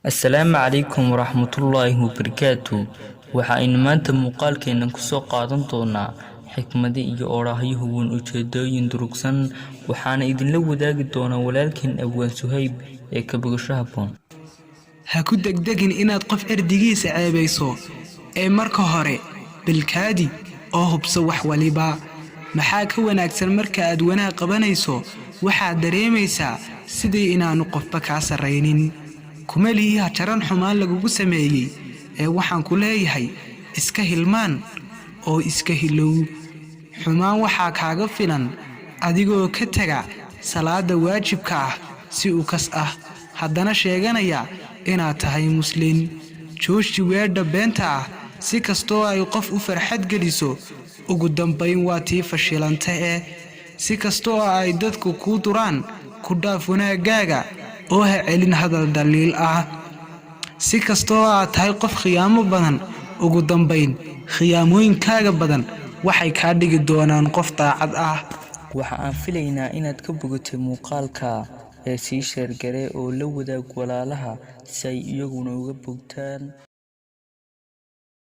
السلام عليكم ورحمة الله وبركاته. waxaan maanta muuqaalkeena ku soo qaadan doonaa xikmado iyo oraahyo weyn oo jeedooyin durugsan waxaana idinla wadaagi doonaa walaalkeen Abwaan Suhayb ee ka bogasho haboon. ha ku degdegin inaad qof erdigiisa ceebayso ee marka hore bilkaadi oo hubso wax waliba maxaa ka wanaagsan marka aad wanaag qabanayso waxaad dareemaysaa sidii inaanu qofba ka sareynin kuma liiha jaran xumaan lagugu sameeyay ee waxaan ku leeyahay iska hilmaan oo iska hilow xumaan waxaa kaaga filan adigoo ka taga salaada waajibka ah si uu kas ah haddana sheeganaya inaad tahay muslim jooji weedha beenta ah si kastoo ay qof u farxad geliso ugu dambayn waa tii fashilanta si kastoo ay dadku ku duraan ku dhaaf wanaagaaga oo ha celin hadal daliil ah si kastoo aad tahay qof khiyaamo badan ugu dambayn khiyaamooyinkaaga badan waxay ka dhigi doonaan qof daacad ah. waxa aan filaynaa inaad ka bogatay muuqaalka ee sii sheer garay oo la wadaag walaalaha si ay iyaguna uga bogtaan.